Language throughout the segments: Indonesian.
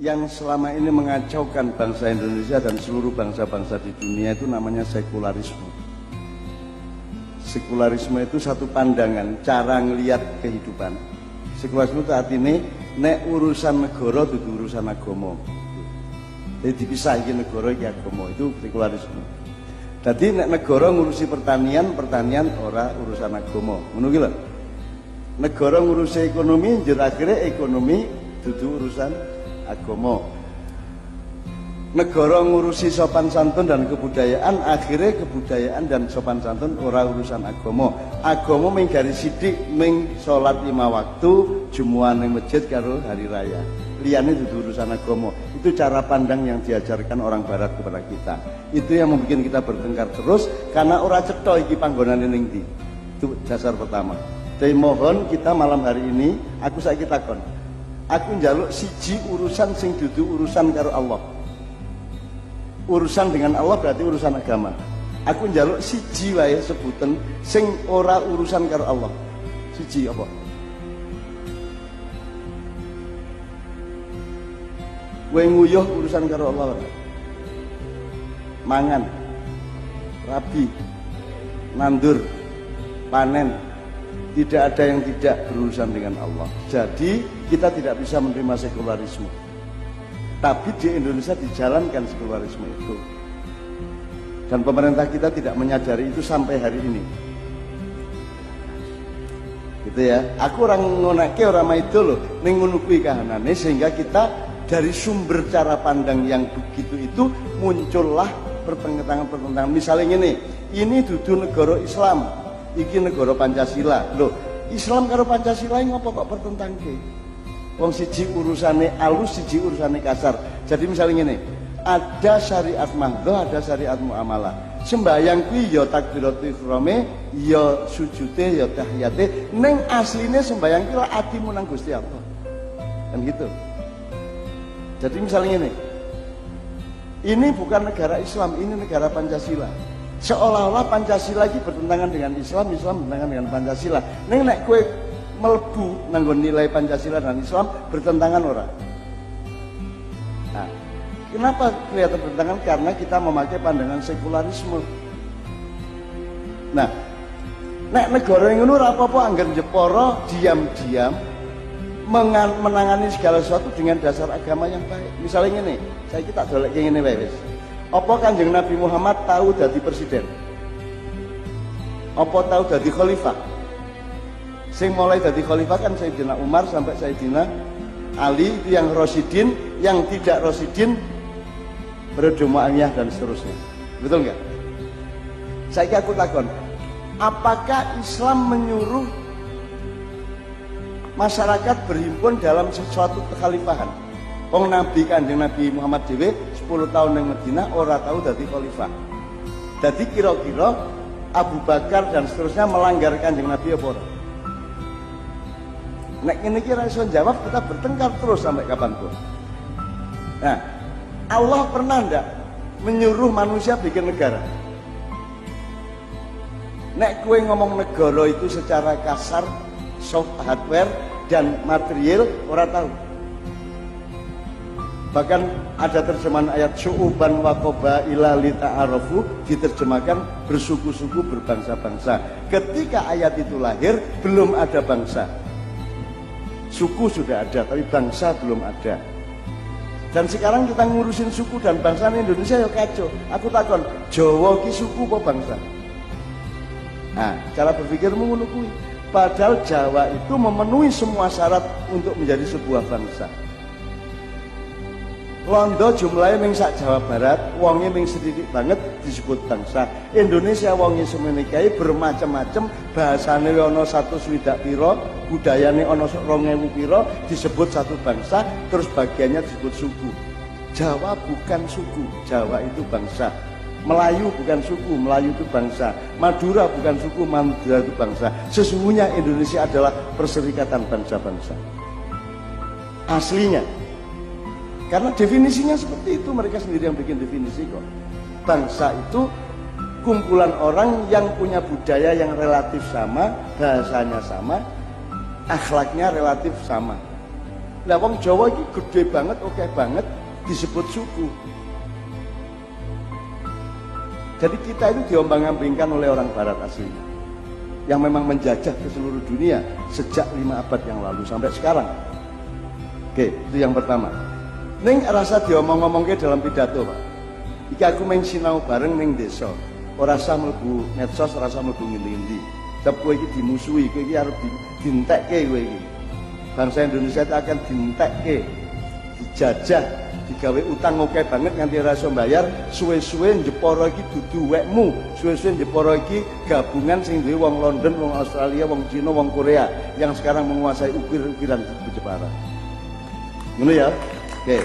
yang selama ini mengacaukan bangsa Indonesia dan seluruh bangsa-bangsa di dunia itu namanya sekularisme. Sekularisme itu satu pandangan, cara ngelihat kehidupan. Sekularisme itu artinya nek urusan negara itu urusan agama. Jadi dipisah iki negara iki agama, itu sekularisme. Jadi nek negara ngurusi pertanian, pertanian ora urusan agama. Ngono ki lho. Negara ngurusi ekonomi, njur akhire ekonomi dudu urusan agama. Negara ngurusi sopan santun dan kebudayaan, akhirnya kebudayaan dan sopan santun ora urusan agama. Agama ming garis sithik ming salat 5 waktu, jumuah ning masjid karo hari raya. Liyane dudu urusan agama. Itu cara pandang yang diajarkan orang barat kepada kita. Itu yang membuat kita bertengkar terus karena ora cetha iki panggonane ning ndi. Itu dasar pertama. Jadi mohon kita malam hari ini aku saiki takon. Aku njaluk siji urusan sing dudu urusan karo Allah. Urusan dengan Allah berarti urusan agama. Aku njaluk siji wae sebutan sing ora urusan karo Allah. Siji apa? Kowe nguyuh urusan karo Allah. Mangan, rabi, nandur, panen, tidak ada yang tidak berurusan dengan Allah. Jadi kita tidak bisa menerima sekularisme. Tapi di Indonesia dijalankan sekularisme itu. Dan pemerintah kita tidak menyadari itu sampai hari ini. Gitu ya. Aku orang ngonake orang maido loh, ning ngono kuwi kahanane sehingga kita dari sumber cara pandang yang begitu itu muncullah pertentangan-pertentangan. Misalnya ini dudu negara Islam, iki negara Pancasila. Loh, Islam karo Pancasila ngopo kok pertentangke? Wong siji urusane alus, siji urusane kasar. Jadi misalnya gini, ada syariat mahdhah, ada syariat muamalah. Sembahyang kuwi ya takbiratul ihrame, ya sujude, ya tahiyate. Ning asline sembahyang kuwi atimu nang Gusti Allah. Kan gitu. Jadi misalnya ini bukan negara Islam, ini negara Pancasila. Seolah-olah Pancasila ini bertentangan dengan Islam, Islam bertentangan dengan Pancasila. Ning nek kowe melebu nanggon nilai Pancasila dan Islam bertentangan ora? Nah, kenapa kelihatan bertentangan? Karena kita memakai pandangan sekularisme. Nah, nek negara yang ngono ora apa-apa anggar Jepara diam-diam menangani segala sesuatu dengan dasar agama yang baik. Misalnya ini, saya kita dolek ngene wae wis. Apa Kanjeng Nabi Muhammad tahu dadi presiden? Apa tahu dadi khalifah? Sing mulai dadi khalifah kan Sayyidina Umar sampai Sayyidina Ali, itu yang Rasyidin, yang tidak Rasyidin Ba'da Mu'awiyah dan seterusnya. Betul nggak? Saya aku takon, apakah Islam menyuruh masyarakat berhimpun dalam sesuatu kekhalifahan? Wong Nabi Kanjeng Nabi Muhammad dhewe 10 tahun ning Madinah ora tahu dadi khalifah. Jadi kira-kira Abu Bakar dan seterusnya melanggar Kanjeng Nabi apa ora? Nek ini kira iso jawab, kita bertengkar terus sampai kapanpun. Nah, Allah pernah ndak menyuruh manusia bikin negara? Nek kue ngomong negara itu secara kasar, soft hardware dan material orang tahu. Bahkan ada terjemahan ayat syu'uban wa qabaila li ta'arafu diterjemahkan bersuku-suku berbangsa-bangsa. Ketika ayat itu lahir belum ada bangsa. Suku sudah ada, tapi bangsa belum ada. Dan sekarang kita ngurusin suku dan bangsa di Indonesia ya kacau. Aku takon, Jawa ki suku apa bangsa? Nah, cara berpikirmu ngono kuwi. Padahal Jawa itu memenuhi semua syarat untuk menjadi sebuah bangsa. Londo jumlahnya ming sak Jawa Barat, wongnya ming sedikit banget disebut bangsa. Indonesia wongnya semenikai bermacam-macam, bahasane ono 120 piro, budayane ono 2000 piro, disebut satu bangsa, terus bagiannya disebut suku. Jawa bukan suku, Jawa itu bangsa. Melayu bukan suku, Melayu itu bangsa. Madura bukan suku, Madura itu bangsa. Sesungguhnya Indonesia adalah perserikatan bangsa-bangsa. Aslinya. Karena definisinya seperti itu, mereka sendiri yang bikin definisi kok. Bangsa itu kumpulan orang yang punya budaya yang relatif sama, bahasanya sama, akhlaknya relatif sama. Lah wong Jawa iki gede banget, oke banget disebut suku. Jadi kita itu diombang-ambingkan oleh orang barat aslinya yang memang menjajah ke seluruh dunia sejak 5 abad yang lalu sampai sekarang. Oke, itu yang pertama. Ning rasa diomong-ngomongke dalam pidato, Pak. Iki aku main sinau bareng ning desa. Ora usah mlebu medsos, ora usah mlebu ngendi-endi. Sebab kowe iki dimusuhi, kowe iki arep dientekke kowe iki. Bangsa Indonesia itu akan dientekke, dijajah, digawe utang oke banget nganti ora iso bayar, suwe-suwe Jepara iki dudu wekmu, suwe-suwe Jepara iki gabungan sing duwe wong London, wong Australia, wong Cina, wong Korea yang sekarang menguasai ukir-ukiran Jepara. Ngono ya? Oke.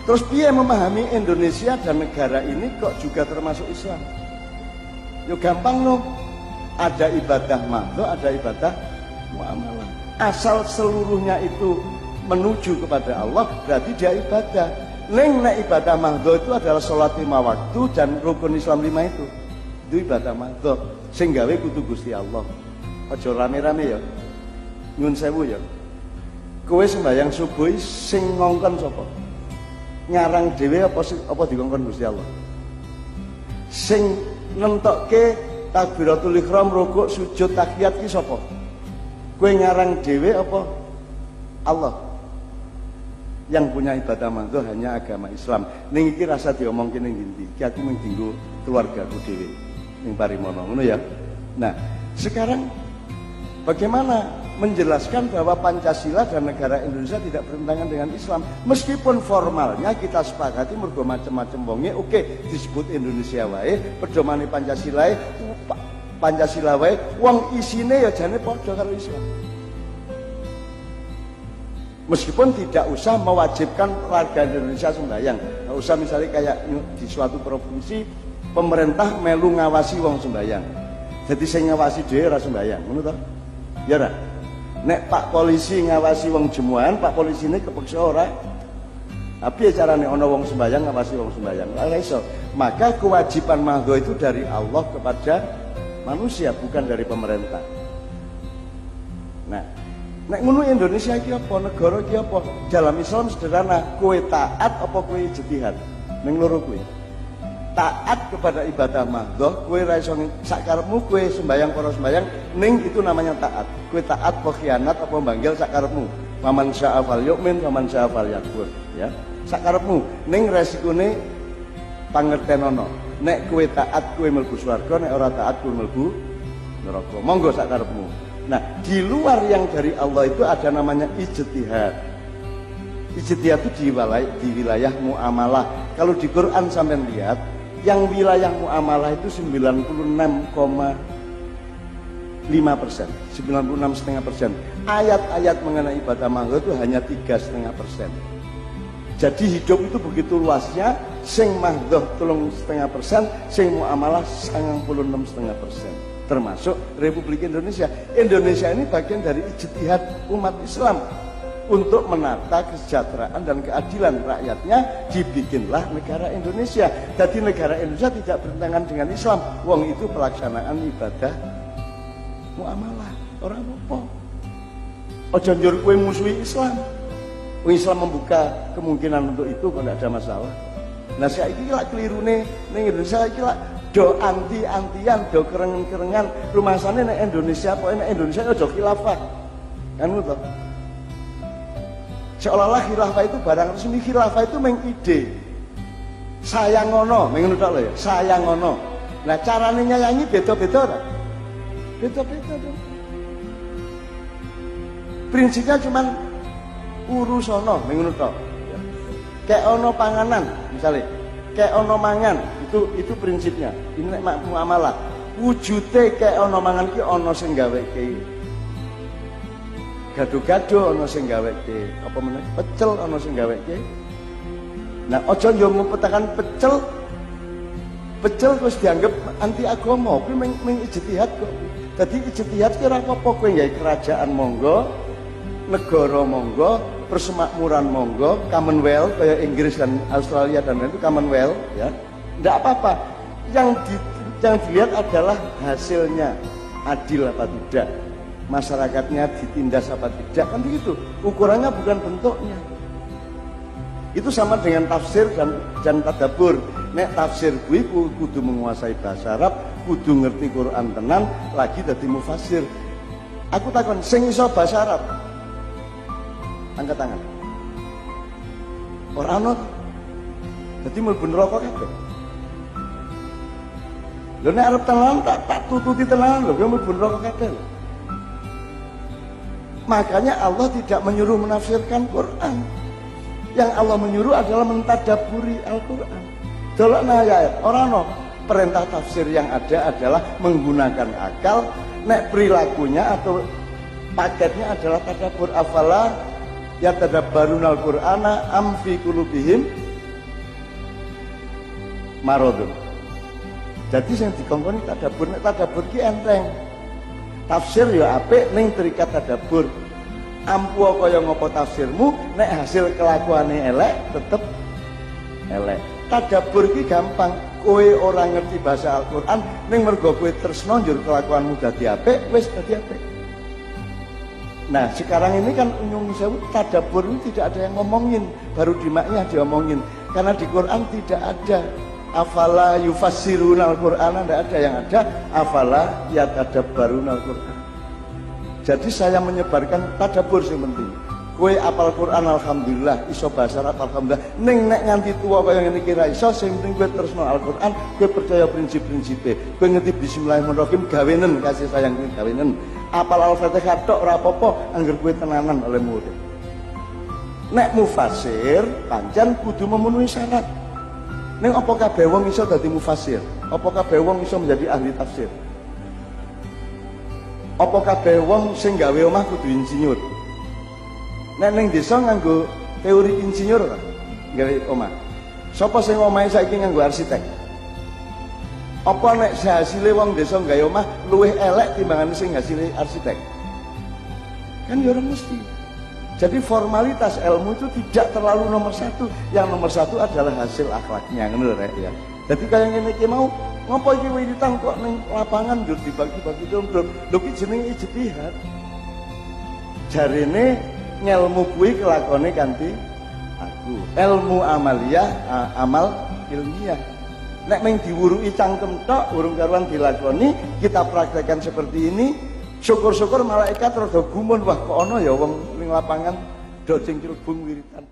Terus piye memahami Indonesia dan negara ini kok juga termasuk Islam? Yo gampang no. Ada ibadah mahdo, ada ibadah muamalah. Asal seluruhnya itu menuju kepada Allah, berarti dia ibadah. Nek ibadah mahdo itu adalah sholat 5 waktu dan rukun Islam 5 itu. Itu ibadah mahdo. Sing gawe kudu Gusti Allah. Aja rame-rame ya. Nyun sewu ya. Kowe sembahyang subuh sing ngongkon sapa? Ngarang dhewe apa dikongkon Gusti Allah? Sing nentokke takbiratul ihram, rukuk, sujud, tahiyat ki sapa? Kowe ngarang dhewe apa Allah? Yang punya ibadah mahdo hanya agama Islam. Ning iki rasa diomongke ning ndi? Ki aku mung dinggo keluargaku dhewe ning Parimono ngono ya. Nah, sekarang bagaimana menjelaskan bahwa Pancasila dan negara Indonesia tidak bertentangan dengan Islam? Meskipun formalnya kita sepakati mergo macam-macam wonge, oke, disebut Indonesia wae, pedomane Pancasila wae, wong isine ya jane padha karo Islam. Meskipun tidak usah mewajibkan warga Indonesia sembahyang, nggak usah misalnya kayak di suatu provinsi pemerintah melu ngawasi wong sembahyang, jadi saya ngawasi dhewe ora sembahyang, ngono to? Ya ora? Nek Pak Polisi ngawasi wong jemuan, Pak Polisi ini kepeksa ora? Tapi ya carane ana wong sembahyang ngawasi wong sembahyang, ora iso. Maka kewajiban mahdo itu dari Allah kepada manusia, bukan dari pemerintah. Nah, nek ngono Indonesia iki apa, negara iki apa? Dalam Islam sederhana, kowe taat apa kowe ijtihad? Ning loro kuwi. Taat kepada ibadah mahdoh, kowe ra iso sakarepmu kowe sembayang para sembayang, ning itu namanya taat. Kowe taat apa khianat apa manggil sakarepmu. Faman syaa falyu'min, faman syaa falyakfur, ya. Sakarepmu, ning resikone pangertenono. Nek kowe taat kowe mlebu swarga, nek ora taat kowe mlebu neraka. Monggo sakarepmu. Nah, di luar yang dari Allah itu ada namanya ijtihad. Ijtihad itu di wilayah muamalah. Kalau di Quran sampean lihat, yang wilayah muamalah itu 96,5%, 96,5%. Ayat-ayat mengenai ibadah mahdo itu hanya 3,5%. Jadi hidup itu begitu luasnya, sing mahdo 3,5%, sing muamalah 96,5%. Termasuk Republik Indonesia. Indonesia ini bagian dari ijtihad umat Islam untuk menata kesejahteraan dan keadilan rakyatnya, dibikinlah negara Indonesia. Jadi negara Indonesia tidak bertentangan dengan Islam. Wong itu pelaksanaan ibadah muamalah. Orang apa? Ojo njur kowe musuhi Islam. Wong Islam membuka kemungkinan untuk itu kok tidak ada masalah. Nah saiki lak kelirune ning Indonesia iki lak do anti-antian, do kerengan-kerengan. Rumasane nek Indonesia apa nek Indonesia aja khilafah. Kan ngono. Seolah-olah khilafah itu barang resmi. Khilafah itu mengide saya ngono, mengenai tak lo ya, saya ngono. Nah caranya nyanyi beda-beda ora? Beda-beda dong. Prinsipnya cuman urusono, mengenai tak. Kayak ono panganan, misalnya, kayak ono mangan, itu prinsipnya. Ini nek muamalah. Wujute kayak ono mangan ki ono sing gaweke. Gado-gado ono sing gaweke, apa meneh? Pecel ono sing gaweke. Nah, aja yo ngupetakan pecel. Pecel terus dianggap anti agama, kuwi meng ijtihad kok. Dadi ijtihad ki ora apa-apa kowe gawe kerajaan monggo, negara monggo, persemakmuran monggo, Commonwealth kayak Inggris dan Australia dan lain itu Commonwealth ya. Enggak apa-apa. Yang dilihat adalah hasilnya adil apa tidak. masyarakatnya ditindas apa tidak, kan begitu. Ukurannya bukan bentuknya. Itu sama dengan tafsir dan tadabbur. Nek tafsir kuwi kudu menguasai bahasa Arab, kudu ngerti Quran tenan, lagi dadi mufassir. Aku takon, sing iso bahasa Arab? Angkat tangan. Ora ono. Dadi mlebu neraka kabeh. Lho nek arep tenan tak tututi tenan lho, kowe mlebu neraka kabeh. Makanya Allah tidak menyuruh menafsirkan Quran. Yang Allah menyuruh adalah mentadabburi Al-Quran. Delokna ayat, ora ono. Perintah tafsir yang ada adalah menggunakan akal. Nek perilakunya atau paketnya adalah tadabbur. Afala yatadabbarunal Qur'ana am fi qulubihim maradun. Jadi yang dikongkoni tadabbur, nek tadabbur ki enteng. Tafsir ya apik ning terikat tadabbur. Ampu kaya ngopo tafsirmu, nek hasil kelakuane elek tetep elek. Tadabbur ki gampang. Kowe ora ngerti bahasa Al-Qur'an ning mergo kowe tresno njur kelakuanmu dadi apik, wis dadi apik. Nah, sekarang ini kan nyung sewu tadabbur itu tidak ada yang ngomongin, baru di maknya diomongin. Karena di Quran tidak ada afala yufassiruna al-Qur'ana, tidak ada, yang ada afala yatadabbaruna al-Qur'an. Jadi saya menyebarkan tadabbur sing penting. Kowe apal Quran alhamdulillah, iso bahasa Arab alhamdulillah. Ning nek nganti tuwa kaya ngene iki ra iso, sing penting kowe terusno Al-Qur'an, kowe percaya prinsip-prinsipe. Kowe ngerti bismillahirrahmanirrahim gawenen, kasih sayang kowe gawenen. Apal Al-Fatihah tok ora apa-apa, angger kowe tenanan oleh murid. Nek mufassir pancen kudu memenuhi syarat. Ning apa kabeh wong iso dadi mufassir? Apa kabeh wong iso menjadi ahli tafsir? Apa kabeh wong sing gawe omah kudu insinyur? Nek ning desa nganggo teori insinyur ora? Gawe omah. Sapa sing omahe saiki nganggo arsitek? Apa nek hasilé wong desa gawe omah luwih elek timbangane sing hasilé arsitek? Kan ya ora mesti. Jadi formalitas ilmu itu tidak terlalu nomor satu. Yang nomor satu adalah hasil akhlaknya, ngono rek ya. Jadi kaya ngene iki mau ngopo iki wiritan kok ning lapangan yo dibagi-bagi domdom. Lho ki jenenge ijtihad. Jarene ngelmu kuwi kelakone kanthi aku. Ilmu amaliyah, amal ilmiah. Nek meng diwuruki cangkem tok, urung karuan dilakoni, kita praktekkan seperti ini. Syukur-syukur malaikat rada gumun, wah kok ana ya wong ning lapangan do cingkrubung wiritan.